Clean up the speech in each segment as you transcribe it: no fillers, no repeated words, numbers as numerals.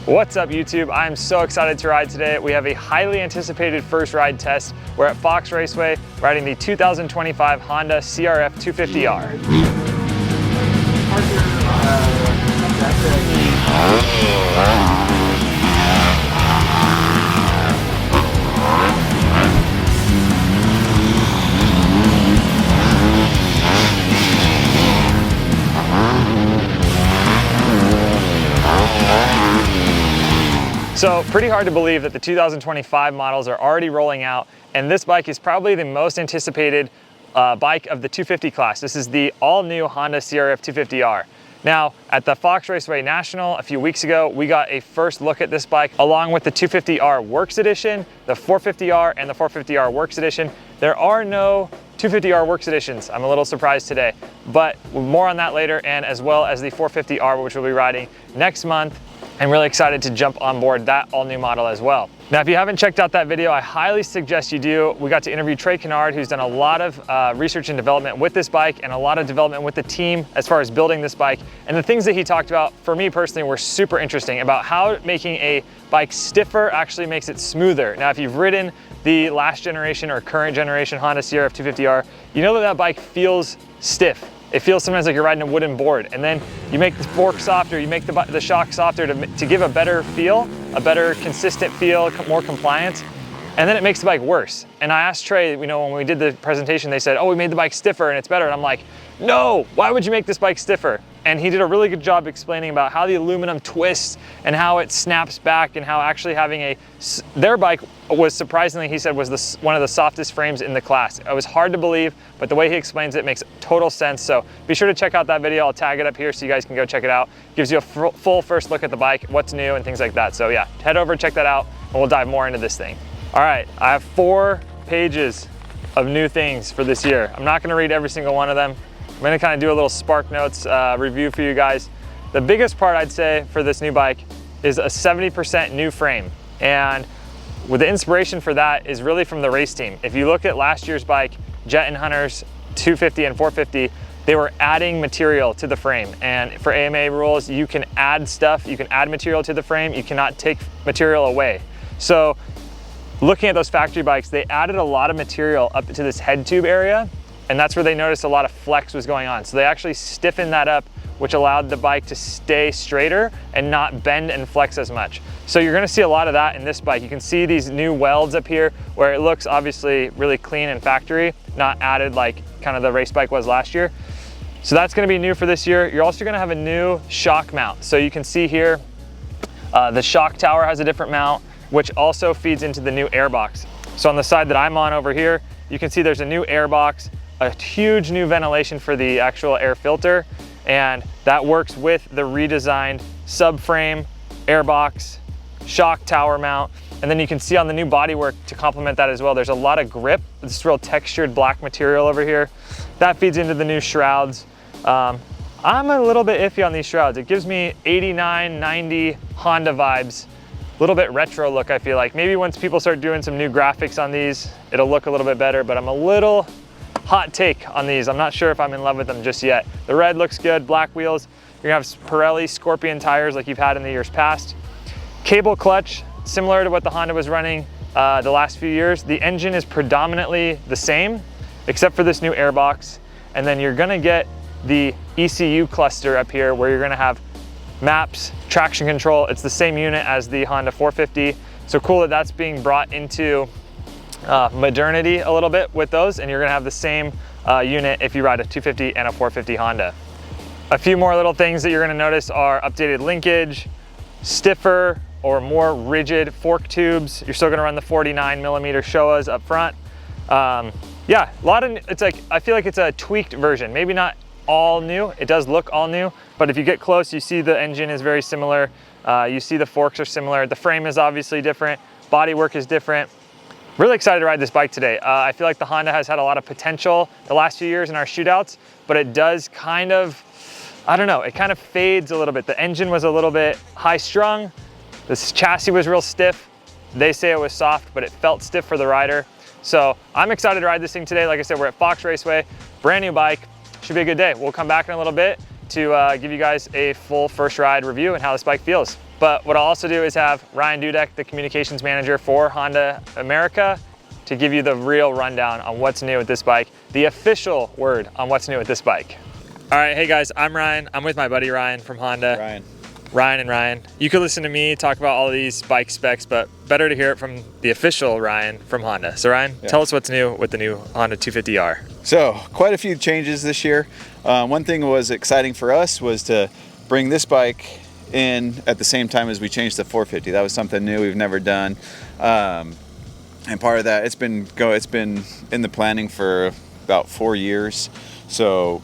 What's up YouTube? I'm so excited to ride today. We have a highly anticipated first ride test. We're at Fox Raceway riding the 2025 Honda CRF250R. So pretty hard to believe that the 2025 models are already rolling out, and this bike is probably the most anticipated bike of the 250 class. This is the all-new Honda CRF250R. Now, at the Fox Raceway National a few weeks ago, we got a first look at this bike along with the 250R Works Edition, the 450R, and the 450R Works Edition. There are no 250R Works Editions. I'm a little surprised today, but more on that later, and as well as the 450R, which we'll be riding next month. I'm really excited to jump on board that all-new model as well. Now, if you haven't checked out that video, I highly suggest you do. We got to interview Trey Kennard, who's done a lot of research and development with this bike and a lot of development with the team as far as building this bike. And the things that he talked about, for me personally, were super interesting about how making a bike stiffer actually makes it smoother. Now, if you've ridden the last generation or current generation Honda CRF250R, you know that that bike feels stiff. It feels sometimes like you're riding a wooden board, and then you make the fork softer, you make the shock softer to give a better feel, a better consistent feel, more compliance, and then it makes the bike worse. And I asked Trey, you know, when we did the presentation, they said, oh, we made the bike stiffer and it's better. And I'm like, no, why would you make this bike stiffer? And he did a really good job explaining about how the aluminum twists and how it snaps back, and how actually having their bike was surprisingly, he said, was one of the softest frames in the class. It was hard to believe, but the way he explains it makes total sense. So be sure to check out that video. I'll tag it up here so you guys can go check it out. Gives you a full first look at the bike, what's new and things like that. So yeah, head over, check that out, and we'll dive more into this thing. All right, I have 4 pages of new things for this year. I'm not gonna read every single one of them. I'm gonna kind of do a little Spark Notes review for you guys. The biggest part I'd say for this new bike is a 70% new frame. And with the inspiration for that is really from the race team. If you look at last year's bike, Jet and Hunter's 250 and 450, they were adding material to the frame. And for AMA rules, you can add stuff, you can add material to the frame, you cannot take material away. So looking at those factory bikes, they added a lot of material up to this head tube area, and that's where they noticed a lot of flex was going on. So they actually stiffened that up, which allowed the bike to stay straighter and not bend and flex as much. So you're gonna see a lot of that in this bike. You can see these new welds up here where it looks obviously really clean and factory, not added like kind of the race bike was last year. So that's gonna be new for this year. You're also gonna have a new shock mount. So you can see here, the shock tower has a different mount, which also feeds into the new airbox. So on the side that I'm on over here, you can see there's a new airbox, a huge new ventilation for the actual air filter, and that works with the redesigned subframe, airbox, shock tower mount. And then you can see on the new bodywork to complement that as well, there's a lot of grip, this real textured black material over here. That feeds into the new shrouds. I'm a little bit iffy on these shrouds. It gives me 89, 90 Honda vibes. A little bit retro look, I feel like. Maybe once people start doing some new graphics on these, it'll look a little bit better, but I'm a little hot take on these. I'm not sure if I'm in love with them just yet. The red looks good, black wheels. You're gonna have Pirelli Scorpion tires like you've had in the years past. Cable clutch, similar to what the Honda was running the last few years. The engine is predominantly the same, except for this new airbox. And then you're gonna get the ECU cluster up here where you're gonna have maps, traction control. It's the same unit as the Honda 450. So cool that that's being brought into modernity a little bit with those, and you're gonna have the same unit if you ride a 250 and a 450 Honda. A few more little things that you're gonna notice are updated linkage, stiffer or more rigid fork tubes. You're still gonna run the 49mm Showas up front. Yeah, it's like, I feel like it's a tweaked version, maybe not all new. It does look all new, but if you get close, you see the engine is very similar. You see the forks are similar. The frame is obviously different. Bodywork is different. Really excited to ride this bike today. I feel like the Honda has had a lot of potential the last few years in our shootouts, but it does kind of, I don't know, it kind of fades a little bit. The engine was a little bit high strung. This chassis was real stiff. They say it was soft, but it felt stiff for the rider. So I'm excited to ride this thing today. Like I said, we're at Fox Raceway, brand new bike. Should be a good day. We'll come back in a little bit to give you guys a full first ride review and how this bike feels. But what I'll also do is have Ryan Dudek, the communications manager for Honda America, to give you the real rundown on what's new with this bike, the official word on what's new with this bike. All right, hey guys, I'm Ryan. I'm with my buddy Ryan from Honda. Ryan and Ryan. You could listen to me talk about all of these bike specs, but better to hear it from the official Ryan from Honda. So Ryan, tell us what's new with the new Honda 250R. So quite a few changes this year. One thing that was exciting for us was to bring this bike in at the same time as we changed the 450. That was something new we've never done. And part of that, it's been in the planning for about 4 years. So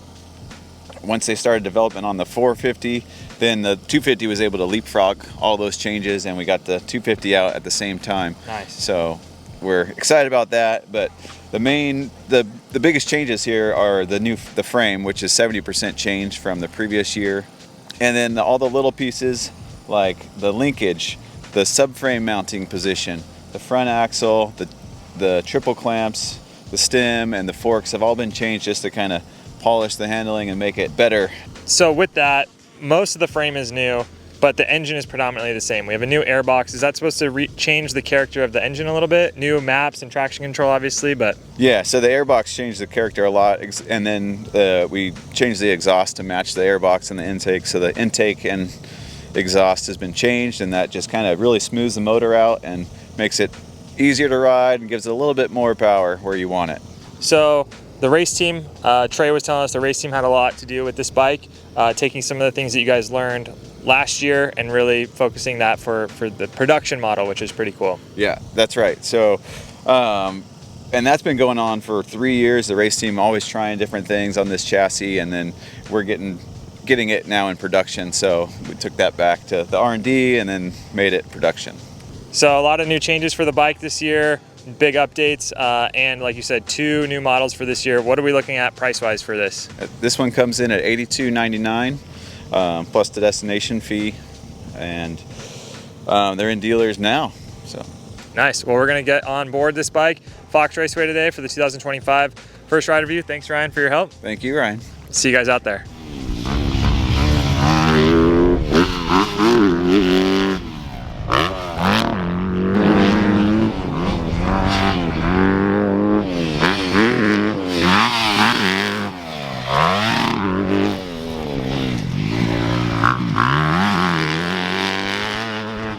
once they started development on the 450, then the 250 was able to leapfrog all those changes, and we got the 250 out at the same time. Nice. So we're excited about that. But the biggest changes here are the frame, which is 70% change from the previous year, and then all the little pieces like the linkage, the subframe mounting position, the front axle, the triple clamps, the stem, and the forks have all been changed just to kind of polish the handling and make it better. So with that, most of the frame is new, but the engine is predominantly the same. We have a new airbox. Is that supposed to change the character of the engine a little bit? New maps and traction control, obviously, but... Yeah, so the airbox changed the character a lot, and then we changed the exhaust to match the airbox and the intake. So the intake and exhaust has been changed, and that just kind of really smooths the motor out and makes it easier to ride and gives it a little bit more power where you want it. So the race team, Trey was telling us the race team had a lot to do with this bike, taking some of the things that you guys learned last year and really focusing that for the production model, which is pretty cool. Yeah, that's right. So, and that's been going on for 3 years. The race team always trying different things on this chassis, and then we're getting it now in production. So we took that back to the R&D and then made it production. So a lot of new changes for the bike this year, big updates, and like you said, 2 new models for this year. What are we looking at price-wise for this? This one comes in at $82.99 plus the destination fee, and they're in dealers now. So nice. Well, we're gonna get on board this bike, Fox Raceway today for the 2025 first ride review. Thanks, Ryan, for your help. Thank you, Ryan. See you guys out there.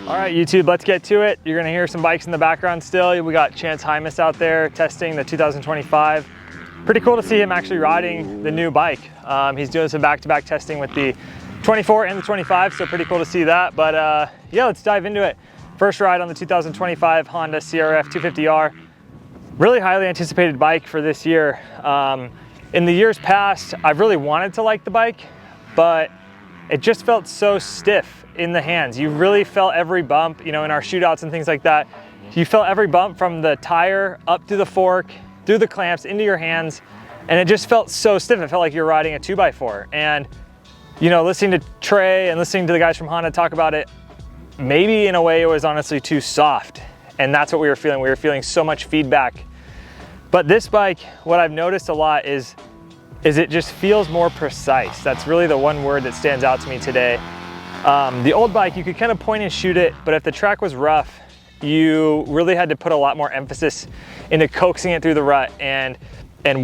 All right, YouTube, let's get to it. You're gonna hear some bikes in the background still. We got Chance Hymas out there testing the 2025. Pretty cool to see him actually riding the new bike. He's doing some back-to-back testing with the 24 and the 25, so pretty cool to see that. But yeah, let's dive into it. First ride on the 2025 Honda CRF250R. Really highly anticipated bike for this year. In the years past, I've really wanted to like the bike, but it just felt so stiff in the hands. You really felt every bump, you know, in our shootouts and things like that. You felt every bump from the tire up to the fork, through the clamps, into your hands, and it just felt so stiff. It felt like you're riding a 2x4. And, you know, listening to Trey and listening to the guys from Honda talk about it, maybe in a way it was honestly too soft. And that's what we were feeling. We were feeling so much feedback. But this bike, what I've noticed a lot is it just feels more precise. That's really the one word that stands out to me today. The old bike, you could kind of point and shoot it, but if the track was rough, you really had to put a lot more emphasis into coaxing it through the rut and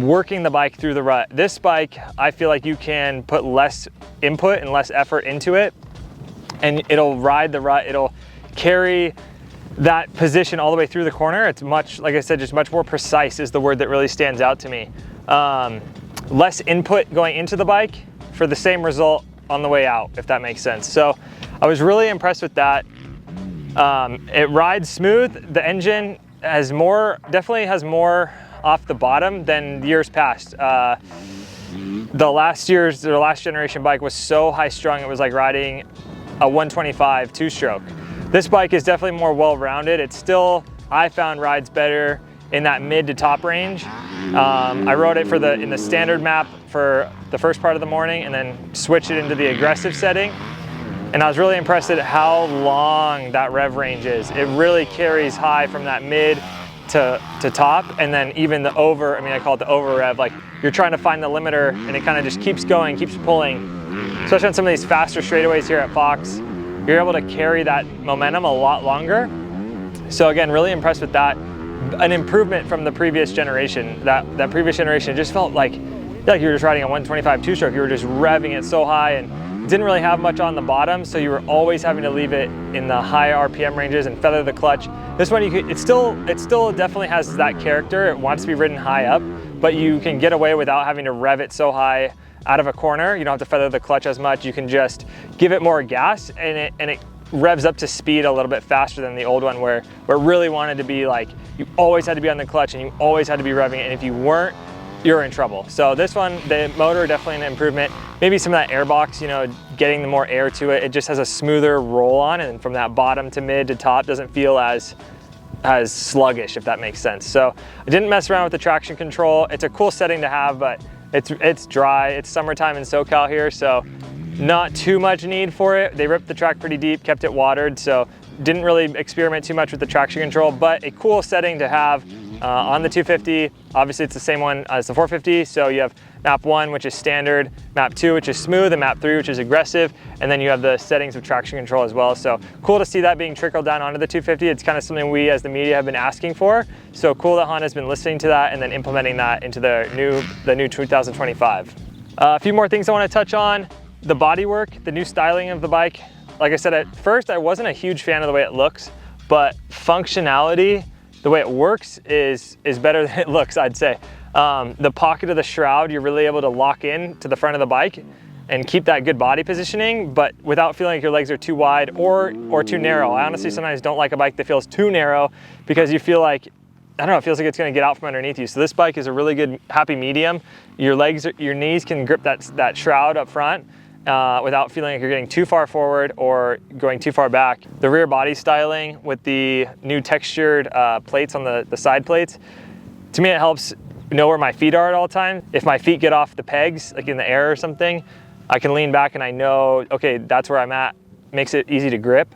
working the bike through the rut. This bike, I feel like you can put less input and less effort into it, and it'll ride the rut. It'll carry that position all the way through the corner. It's much, like I said, just much more precise is the word that really stands out to me. Less input going into the bike for the same result on the way out, if that makes sense. So I was really impressed with that. It rides smooth. The engine has definitely has more off the bottom than years past. The last generation bike was so high strung, it was like riding a 125 2-stroke. This bike is definitely more well-rounded. It still, I found, rides better in that mid to top range. I rode it in the standard map for the first part of the morning and then switched it into the aggressive setting. And I was really impressed at how long that rev range is. It really carries high from that mid to top, and then even the over, I call it the over rev, like you're trying to find the limiter and it kind of just keeps going, keeps pulling. Especially on some of these faster straightaways here at Fox. you're able to carry that momentum a lot longer. So again, really impressed with that. An improvement from the previous generation. That previous generation just felt like you were just riding a 125 two-stroke. You were just revving it so high and didn't really have much on the bottom, so you were always having to leave it in the high RPM ranges and feather the clutch. This one, it still definitely has that character. It wants to be ridden high up, but you can get away without having to rev it so high out of a corner. You don't have to feather the clutch as much. You can just give it more gas, and it revs up to speed a little bit faster than the old one, where it really wanted to be like, you always had to be on the clutch and you always had to be revving it, and if you weren't, you're in trouble. So this one, the motor, definitely an improvement. Maybe some of that air box, you know, getting the more air to it. It just has a smoother roll on, and from that bottom to mid to top doesn't feel as sluggish, if that makes sense. So I didn't mess around with the traction control. It's a cool setting to have, but it's dry. It's summertime in SoCal here, so not too much need for it. They ripped the track pretty deep, kept it watered, so didn't really experiment too much with the traction control, but a cool setting to have on the 250. Obviously it's the same one as the 450, so you have map 1, which is standard, map 2, which is smooth, and map 3, which is aggressive, and then you have the settings of traction control as well. So cool to see that being trickled down onto the 250. It's kind of something we as the media have been asking for, so cool that Honda's been listening to that and then implementing that into the new 2025. A few more things I want to touch on. The bodywork, the new styling of the bike. Like I said, at first I wasn't a huge fan of the way it looks, but functionality, the way it works is better than it looks, I'd say. The pocket of the shroud, you're really able to lock in to the front of the bike and keep that good body positioning, but without feeling like your legs are too wide or too narrow. I honestly sometimes don't like a bike that feels too narrow, because you feel like, I don't know, it feels like it's gonna get out from underneath you. So this bike is a really good happy medium. Your knees can grip that shroud up front without feeling like you're getting too far forward or going too far back. The rear body styling with the new textured plates on the side plates, to me it helps know where my feet are at all times. If my feet get off the pegs, like in the air or something, I can lean back and I know, okay, that's where I'm at. Makes it easy to grip.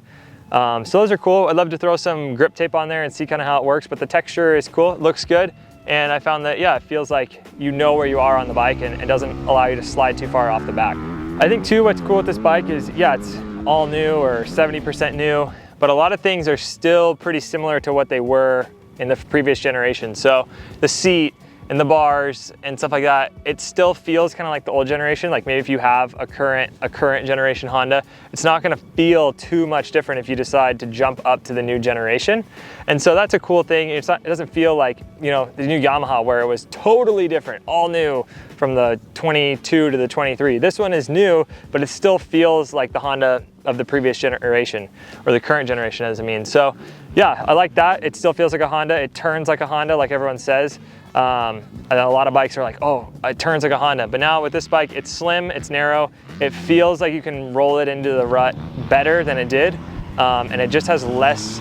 So those are cool. I'd love to throw some grip tape on there and see kind of how it works, but the texture is cool, it looks good. And I found that, yeah, it feels like you know where you are on the bike, and it doesn't allow you to slide too far off the back. I think too, what's cool with this bike is, yeah, it's all new or 70% new, but a lot of things are still pretty similar to what they were in the previous generation. So the seat and the bars and stuff like that, it still feels kind of like the old generation. Like maybe if you have a current generation Honda, it's not gonna feel too much different if you decide to jump up to the new generation. And so that's a cool thing. It doesn't feel like, you know, the new Yamaha where it was totally different, all new from the 22 to the 23. This one is new, but it still feels like the Honda of the previous generation, or the current generation as I mean. So yeah, I like that. It still feels like a Honda. It turns like a Honda, like everyone says. And a lot of bikes are like, oh, it turns like a Honda. But now with this bike, it's slim, it's narrow. It feels like you can roll it into the rut better than it did. And it just has less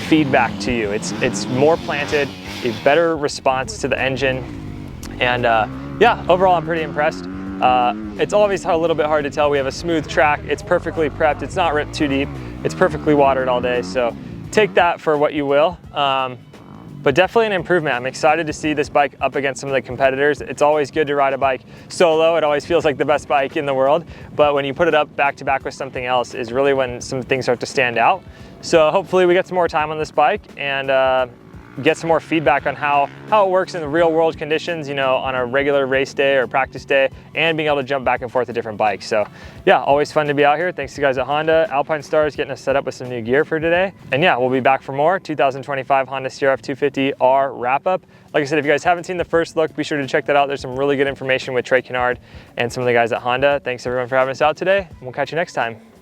feedback to you. It's more planted, a better response to the engine. And yeah, overall, I'm pretty impressed. It's always a little bit hard to tell. We have a smooth track. It's perfectly prepped. It's not ripped too deep. It's perfectly watered all day. So take that for what you will. But definitely an improvement. I'm excited to see this bike up against some of the competitors. It's always good to ride a bike solo. It always feels like the best bike in the world. But when you put it up back to back with something else is really when some things start to stand out. So hopefully we get some more time on this bike and get some more feedback on how it works in the real world conditions, you know, on a regular race day or practice day, and being able to jump back and forth to different bikes. So yeah, always fun to be out here. Thanks to you guys at Honda. Alpine Stars getting us set up with some new gear for today. And yeah, we'll be back for more 2025 Honda CRF250R wrap up. Like I said, if you guys haven't seen the first look, be sure to check that out. There's some really good information with Trey Kennard and some of the guys at Honda. Thanks everyone for having us out today. We'll catch you next time.